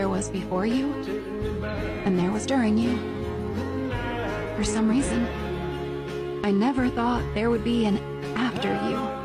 there was before you, and there was during you. For some reason, I never thought there would be an after you.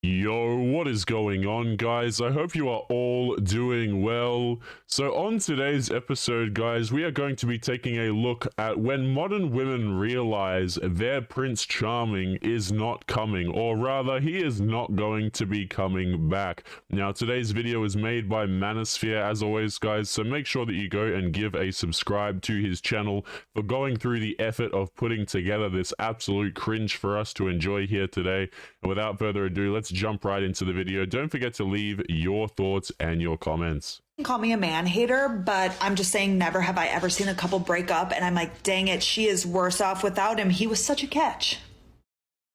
Yo, what is going on, guys? I hope you are all doing well. So on today's episode, guys, we are going to be taking a look at when modern women realize their Prince Charming is not coming, or rather, he is not going to be coming back. Now, today's video is made by Manosphere, as always, guys, so make sure that you go and give a subscribe to his channel for going through the effort of putting together this absolute cringe for us to enjoy here today. And without further ado, let's jump right into the video. Don't forget to leave your thoughts and your comments. Call me a man hater, but I'm just saying never have I ever seen a couple break up and I'm like, dang it, she is worse off without him. He was such a catch.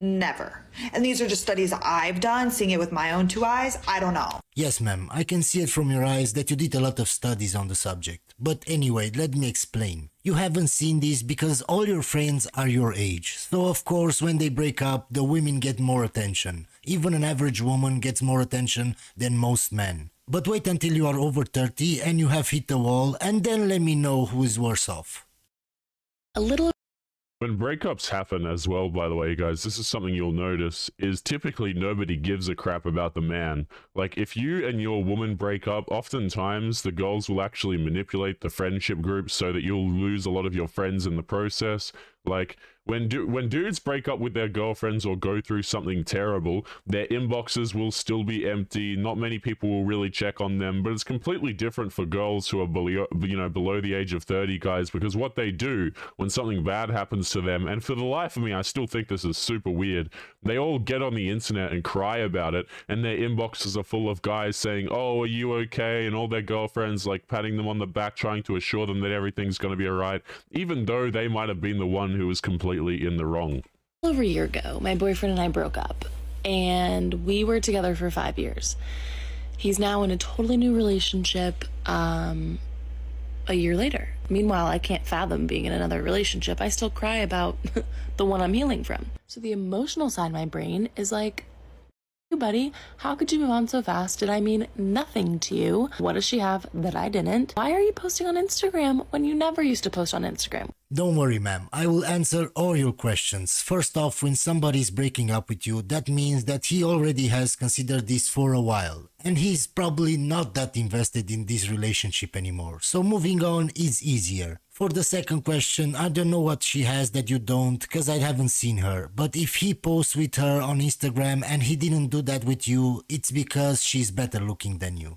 Never. And these are just studies I've done, seeing it with my own two eyes. I don't know. Yes, ma'am. I can see it from your eyes that you did a lot of studies on the subject. But anyway, let me explain. You haven't seen these because all your friends are your age. So of course, when they break up, the women get more attention. Even an average woman gets more attention than most men. But wait until you are over 30 and you have hit the wall, and then let me know who is worse off. When breakups happen as well, by the way, guys, this is something you'll notice, is typically nobody gives a crap about the man. Like, if you and your woman break up, oftentimes the girls will actually manipulate the friendship group so that you'll lose a lot of your friends in the process. Like, when dudes break up with their girlfriends or go through something terrible, their inboxes will still be empty. Not many people will really check on them, but it's completely different for girls who are below the age of 30, guys, because what they do when something bad happens to them, and for the life of me, I still think this is super weird, they all get on the internet and cry about it, and their inboxes are full of guys saying, "Oh, are you okay?" and all their girlfriends like patting them on the back, trying to assure them that everything's going to be alright, even though they might have been the one who was completely in the wrong. Over a year ago, my boyfriend and I broke up, and we were together for 5 years. He's now in a totally new relationship a year later. Meanwhile, I can't fathom being in another relationship. I still cry about the one I'm healing from. So the emotional side of my brain is like, "Hey, buddy, how could you move on so fast? Did I mean nothing to you? What does she have that I didn't? Why are you posting on Instagram when you never used to post on Instagram?" Don't worry, ma'am. I will answer all your questions. First off, when somebody is breaking up with you, that means that he already has considered this for a while. And he's probably not that invested in this relationship anymore. So moving on is easier. For the second question, I don't know what she has that you don't, because I haven't seen her. But if he posts with her on Instagram and he didn't do that with you, it's because she's better looking than you.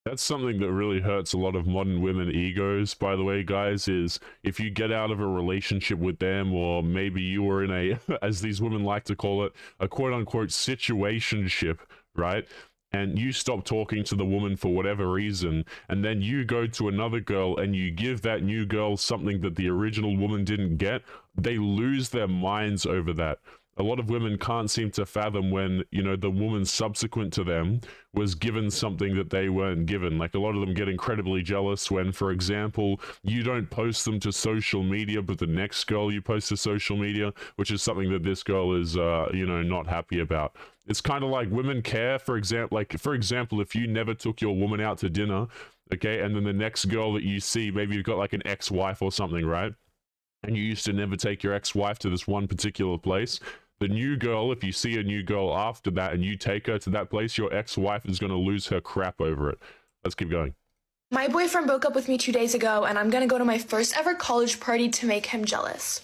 That's something that really hurts a lot of modern women egos, by the way, guys, is if you get out of a relationship with them, or maybe you were in a, as these women like to call it, a quote-unquote situationship, right? And you stop talking to the woman for whatever reason, and then you go to another girl and you give that new girl something that the original woman didn't get, they lose their minds over that. A lot of women can't seem to fathom when, you know, the woman subsequent to them was given something that they weren't given. Like, a lot of them get incredibly jealous when, for example, you don't post them to social media, but the next girl you post to social media, which is something that this girl is, you know, not happy about. It's kind of like women care, for example, if you never took your woman out to dinner, okay, and then the next girl that you see, maybe you've got like an ex-wife or something, right? And you used to never take your ex-wife to this one particular place. The new girl, if you see a new girl after that and you take her to that place, your ex-wife is going to lose her crap over it. Let's keep going. My boyfriend broke up with me 2 days ago, and I'm gonna go to my first ever college party to make him jealous.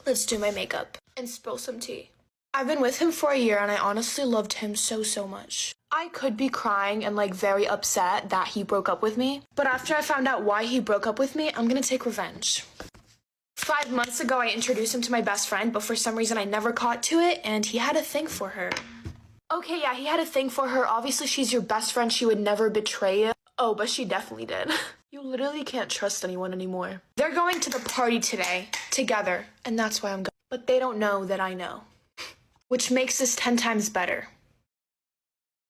Let's do my makeup and spill some tea. I've been with him for a year, and I honestly loved him so much. I could be crying and like very upset that he broke up with me, but after I found out why he broke up with me, I'm gonna take revenge. 5 months ago, I introduced him to my best friend, but for some reason I never caught to it, and he had a thing for her. Okay, yeah, he had a thing for her. Obviously, she's your best friend. She would never betray you. Oh, but she definitely did. You literally can't trust anyone anymore. They're going to the party today, together, and that's why I'm going. But they don't know that I know. Which makes this 10 times better.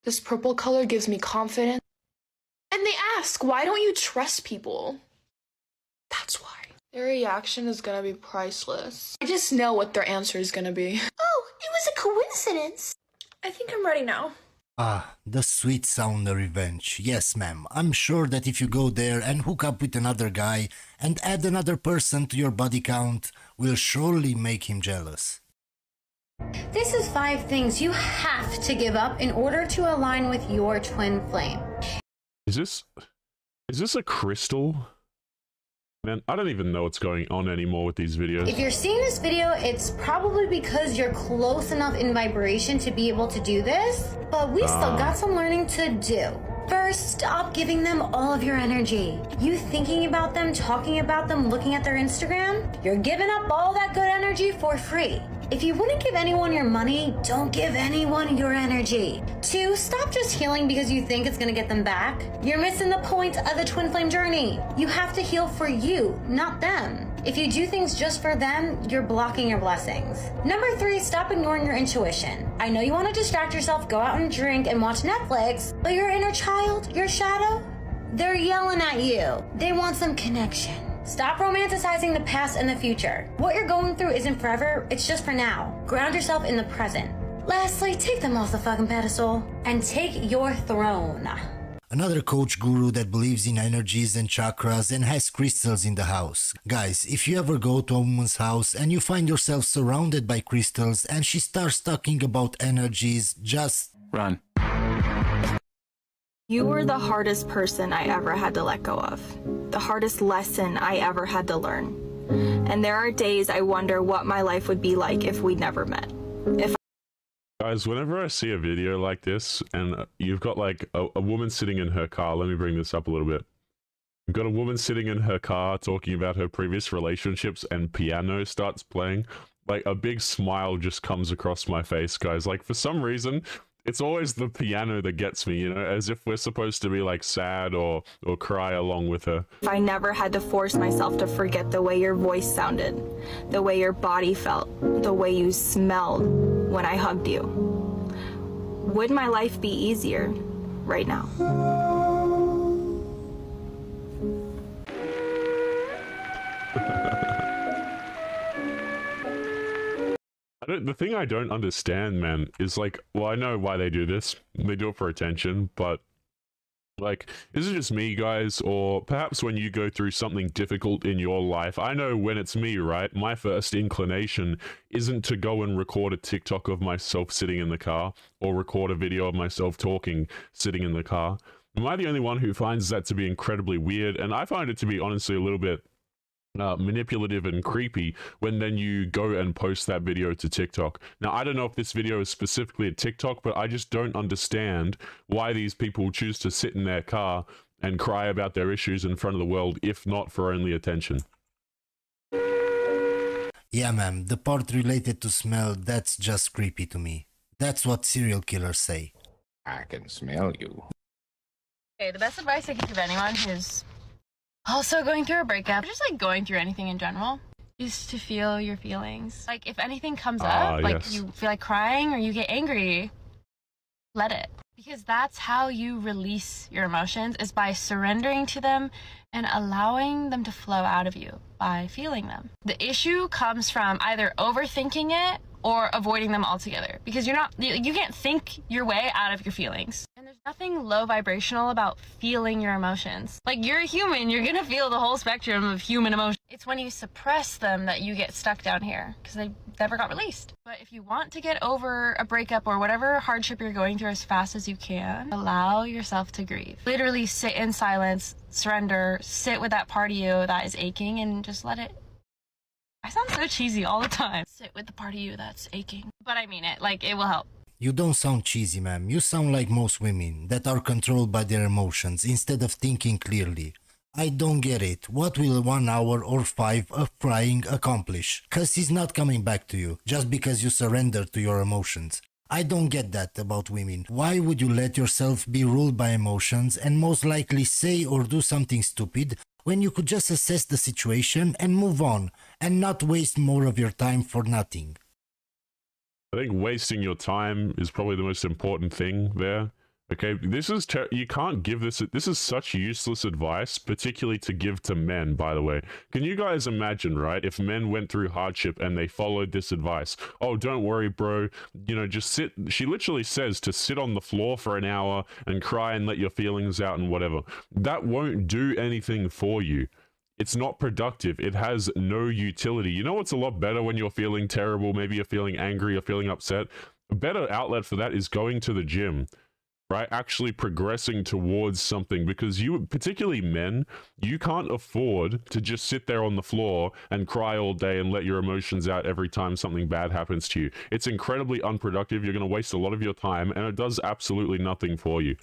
This purple color gives me confidence. And they ask, why don't you trust people? That's why. Their reaction is gonna be priceless. I just know what their answer is gonna be. Oh, it was a coincidence. I think I'm ready now. Ah, the sweet sound of revenge. Yes, ma'am. I'm sure that if you go there and hook up with another guy and add another person to your body count, will surely make him jealous. This is 5 things you have to give up in order to align with your twin flame. Is this a crystal? Man, I don't even know what's going on anymore with these videos. If you're seeing this video, it's probably because you're close enough in vibration to be able to do this, but we still got some learning to do. First, stop giving them all of your energy. You thinking about them, talking about them, looking at their Instagram, you're giving up all that good energy for free. If you wouldn't give anyone your money, don't give anyone your energy. 2, stop just healing because you think it's gonna get them back. You're missing the point of the twin flame journey. You have to heal for you, not them. If you do things just for them, you're blocking your blessings. Number 3, stop ignoring your intuition. I know you want to distract yourself, go out and drink and watch Netflix, but your inner child, your shadow, they're yelling at you. They want some connection. Stop romanticizing the past and the future. What you're going through isn't forever, it's just for now. Ground yourself in the present. Lastly, take them off the fucking pedestal and take your throne. Another coach guru that believes in energies and chakras and has crystals in the house. Guys, if you ever go to a woman's house and you find yourself surrounded by crystals and she starts talking about energies, just run. You were the hardest person I ever had to let go of. The hardest lesson I ever had to learn. And there are days I wonder what my life would be like if we'd never met. Guys, whenever I see a video like this and you've got like a woman sitting in her car, let me bring this up a little bit. You've got a woman sitting in her car talking about her previous relationships and piano starts playing. Like a big smile just comes across my face, guys. Like for some reason, it's always the piano that gets me, you know, as if we're supposed to be like sad or cry along with her. If I never had to force myself to forget the way your voice sounded, the way your body felt, the way you smelled when I hugged you, would my life be easier right now? The thing I don't understand, man, is like, well, I know why they do this. They do it for attention, but like, is it just me, guys? Or perhaps when you go through something difficult in your life, I know when it's me, right? My first inclination isn't to go and record a TikTok of myself sitting in the car or record a video of myself talking sitting in the car. Am I the only one who finds that to be incredibly weird? And I find it to be honestly a little bit manipulative and creepy when then you go and post that video to TikTok. Now, I don't know if this video is specifically a TikTok, but I just don't understand why these people choose to sit in their car and cry about their issues in front of the world, if not for only attention. yeah, ma'am, the part related to smell, that's just creepy to me. That's what serial killers say. I can smell you. Okay, the best advice I can give anyone who's also going through a breakup, or just like going through anything in general, is to feel your feelings. Like if anything comes up, like you feel like crying or you get angry, let it. Because that's how you release your emotions, is by surrendering to them and allowing them to flow out of you by feeling them. The issue comes from either overthinking it or avoiding them altogether, because you can't think your way out of your feelings. And there's nothing low vibrational about feeling your emotions. Like, you're a human, you're gonna feel the whole spectrum of human emotion. It's when you suppress them that you get stuck down here, because they never got released. But if you want to get over a breakup or whatever hardship you're going through as fast as you can, allow yourself to grieve. Literally sit in silence, surrender, sit with that part of you that is aching, and just let it. I sound so cheesy all the time. Sit with the part of you that's aching. But I mean it, like, it will help. You don't sound cheesy, ma'am. You sound like most women that are controlled by their emotions instead of thinking clearly. I don't get it. What will 1 hour or 5 of crying accomplish? Cause he's not coming back to you just because you surrender to your emotions. I don't get that about women. Why would you let yourself be ruled by emotions and most likely say or do something stupid when you could just assess the situation and move on and not waste more of your time for nothing? I think wasting your time is probably the most important thing there. Okay, this is you can't give this. This is such useless advice, particularly to give to men, by the way. Can you guys imagine, right, if men went through hardship and they followed this advice? Oh, don't worry, bro. You know, just sit. She literally says to sit on the floor for an hour and cry and let your feelings out and whatever. That won't do anything for you. It's not productive. It has no utility. You know what's a lot better when you're feeling terrible? Maybe you're feeling angry or feeling upset. A better outlet for that is going to the gym. Right, actually progressing towards something, because you, particularly men, you can't afford to just sit there on the floor and cry all day and let your emotions out every time something bad happens to you. It's incredibly unproductive. You're going to waste a lot of your time, and it does absolutely nothing for you.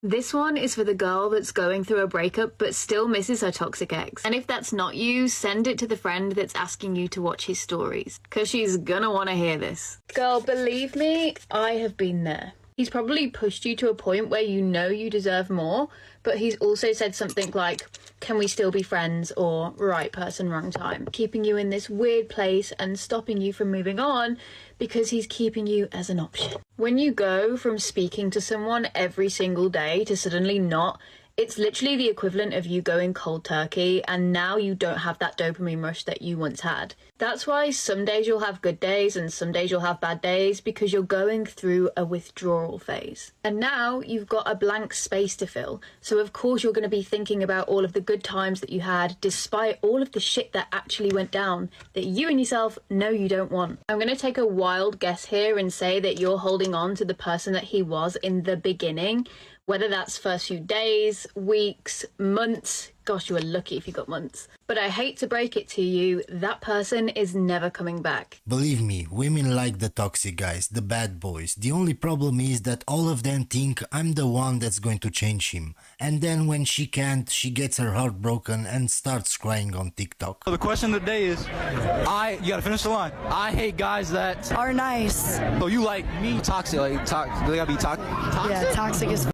This one is for the girl that's going through a breakup but still misses her toxic ex. And if that's not you, send it to the friend that's asking you to watch his stories, because she's gonna want to hear this. Girl, believe me, I have been there. He's probably pushed you to a point where you know you deserve more, but he's also said something like, can we still be friends, or right person, wrong time, keeping you in this weird place and stopping you from moving on because he's keeping you as an option. When you go from speaking to someone every single day to suddenly not, it's literally the equivalent of you going cold turkey, and now you don't have that dopamine rush that you once had. That's why some days you'll have good days and some days you'll have bad days, because you're going through a withdrawal phase. And now you've got a blank space to fill. So of course you're going to be thinking about all of the good times that you had, despite all of the shit that actually went down that you and yourself know you don't want. I'm going to take a wild guess here and say that you're holding on to the person that he was in the beginning, whether that's first few days, weeks, months. Gosh, you were lucky if you got months. But I hate to break it to you, that person is never coming back. Believe me, women like the toxic guys, the bad boys. The only problem is that all of them think I'm the one that's going to change him. And then when she can't, she gets her heart broken and starts crying on TikTok. So the question of the day is, you gotta finish the line. I hate guys that are nice. So you like me toxic, like they gotta be toxic? Yeah, toxic is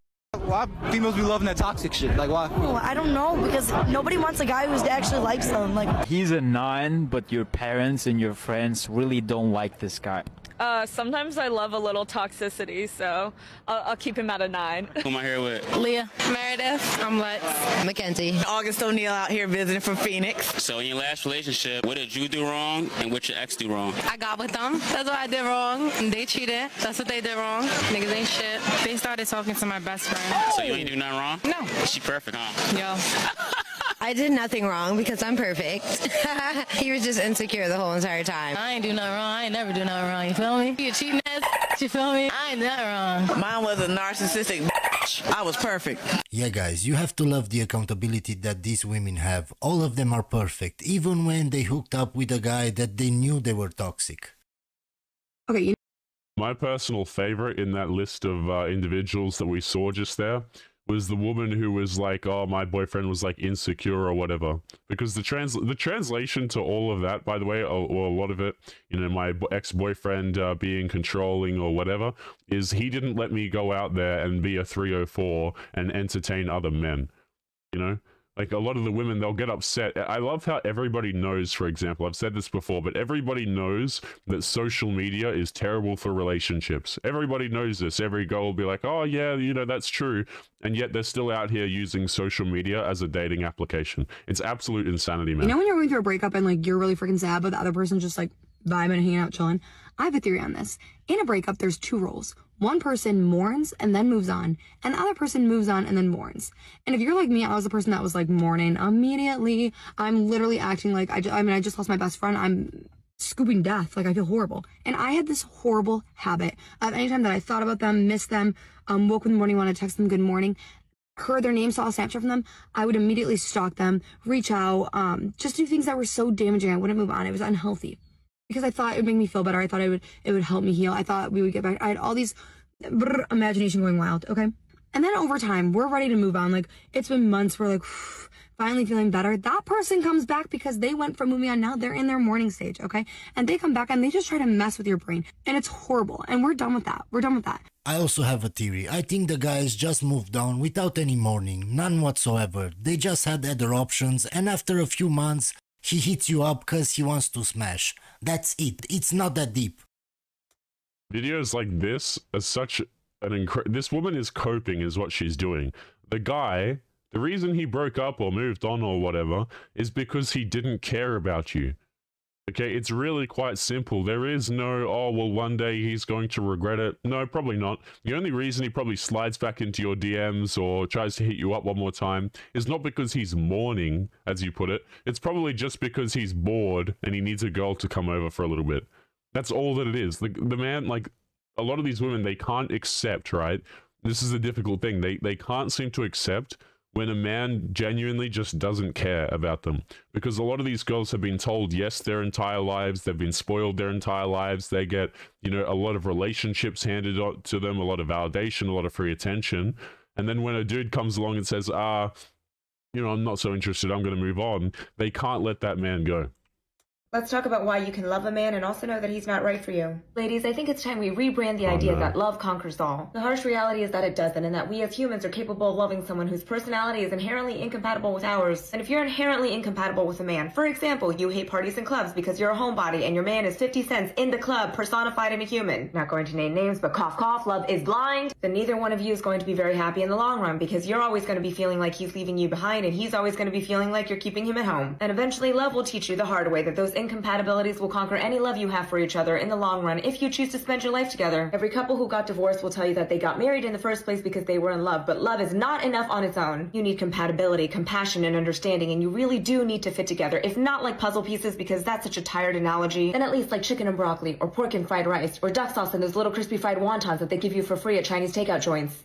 why females be loving that toxic shit? Like, why? Oh, I don't know, because nobody wants a guy who actually likes them. Like, he's a 9, but your parents and your friends really don't like this guy. Sometimes I love a little toxicity, so I'll keep him at a 9. Who am I here with? Leah. Meredith. I'm Lex. Mackenzie. August O'Neill out here visiting from Phoenix. So in your last relationship, what did you do wrong and what your ex do wrong? I got with them. That's what I did wrong. They cheated. That's what they did wrong. Niggas ain't shit. They started talking to my best friend. So you ain't do nothing wrong? No. She perfect, huh? Yo. I did nothing wrong because I'm perfect. He was just insecure the whole entire time. I ain't do nothing wrong. I ain't never do nothing wrong. You feel me? You cheating ass. You feel me? I ain't nothing wrong. Mine was a narcissistic bitch. I was perfect. Yeah, guys, you have to love the accountability that these women have. All of them are perfect, even when they hooked up with a guy that they knew they were toxic. Okay. My personal favorite in that list of individuals that we saw just there was the woman who was like, oh, my boyfriend was like insecure or whatever. Because the translation to all of that, by the way, or a lot of it, you know, my ex-boyfriend being controlling or whatever, is he didn't let me go out there and be a 304 and entertain other men, you know? Like, a lot of the women, they'll get upset. I love how everybody knows, for example, I've said this before, but everybody knows that social media is terrible for relationships. Everybody knows this. Every girl will be like, oh, yeah, you know, that's true. And yet they're still out here using social media as a dating application. It's absolute insanity, man. You know when you're going through a breakup and, like, you're really freaking sad, but the other person's just, like, vibing and hanging out, chilling? I have a theory on this. In a breakup, there's 2 roles. One person mourns and then moves on, and the other person moves on and then mourns. And if you're like me, I was the person that was like mourning immediately. I'm literally acting like, I just lost my best friend. I'm scooping death. Like, I feel horrible. And I had this horrible habit of anytime that I thought about them, missed them, woke up in the morning, wanted to text them good morning, heard their name, saw a Snapchat from them, I would immediately stalk them, reach out, just do things that were so damaging. I wouldn't move on. It was unhealthy. Because I thought it would make me feel better. I thought it would help me heal. I thought we would get back. I had all these imagination going wild, okay? And then over time, we're ready to move on. Like, it's been months. We're like, finally feeling better, that person comes back because they went from moving on. Now they're in their mourning stage, okay? And they come back and they just try to mess with your brain. And it's horrible. And we're done with that. We're done with that. I also have a theory. I think the guys just moved on without any mourning, none whatsoever. They just had other options, and after a few months, he hits you up because he wants to smash. That's it. It's not that deep. Videos like this are such an this woman is coping is what she's doing. The guy, the reason he broke up or moved on or whatever is because he didn't care about you. Okay, it's really quite simple. There is no, oh, well, one day he's going to regret it. No, probably not. The only reason he probably slides back into your DMs or tries to hit you up one more time is not because he's mourning, as you put it. It's probably just because he's bored and he needs a girl to come over for a little bit. That's all that it is. The man, like, a lot of these women, they can't accept, right? This is a difficult thing. They can't seem to accept when a man genuinely just doesn't care about them. Because a lot of these girls have been told yes their entire lives, they've been spoiled their entire lives, they get, you know, a lot of relationships handed to them, a lot of validation, a lot of free attention. And then when a dude comes along and says, you know, I'm not so interested, I'm going to move on, they can't let that man go. Let's talk about why you can love a man and also know that he's not right for you. Ladies, I think it's time we rebrand the idea that love conquers all. The harsh reality is that it doesn't, and that we as humans are capable of loving someone whose personality is inherently incompatible with ours. And if you're inherently incompatible with a man, for example, you hate parties and clubs because you're a homebody and your man is 50 cents in the club personified in a human. Not going to name names, but cough cough, love is blind. Then neither one of you is going to be very happy in the long run because you're always going to be feeling like he's leaving you behind and he's always going to be feeling like you're keeping him at home. And eventually love will teach you the hard way that those incompatibilities will conquer any love you have for each other in the long run if you choose to spend your life together. Every couple who got divorced will tell you that they got married in the first place because they were in love, but love is not enough on its own. You need compatibility, compassion, and understanding, and you really do need to fit together. If not like puzzle pieces, because that's such a tired analogy, then at least like chicken and broccoli, or pork and fried rice, or duck sauce and those little crispy fried wontons that they give you for free at Chinese takeout joints.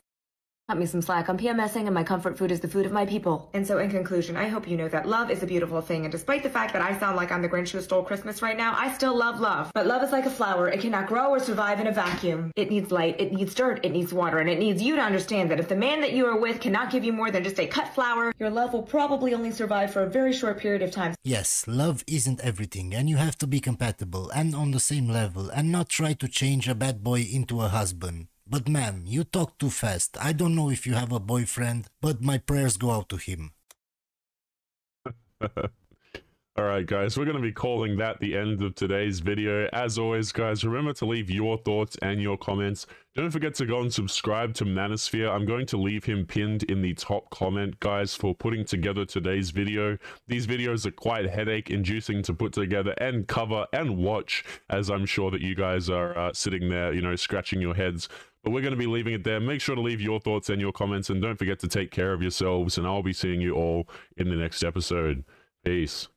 Cut me some slack. I'm PMSing and my comfort food is the food of my people. And so in conclusion, I hope you know that love is a beautiful thing. And despite the fact that I sound like I'm the Grinch who stole Christmas right now, I still love love. But love is like a flower. It cannot grow or survive in a vacuum. It needs light, it needs dirt, it needs water, and it needs you to understand that if the man that you are with cannot give you more than just a cut flower, your love will probably only survive for a very short period of time. Yes, love isn't everything, and you have to be compatible and on the same level and not try to change a bad boy into a husband. But ma'am, you talk too fast. I don't know if you have a boyfriend, but my prayers go out to him. Alright guys, we're going to be calling that the end of today's video. As always guys, remember to leave your thoughts and your comments. Don't forget to go and subscribe to Manosphere. I'm going to leave him pinned in the top comment, guys, for putting together today's video. These videos are quite headache-inducing to put together and cover and watch, as I'm sure that you guys are sitting there, you know, scratching your heads. But we're going to be leaving it there. Make sure to leave your thoughts and your comments, and don't forget to take care of yourselves, and I'll be seeing you all in the next episode. Peace.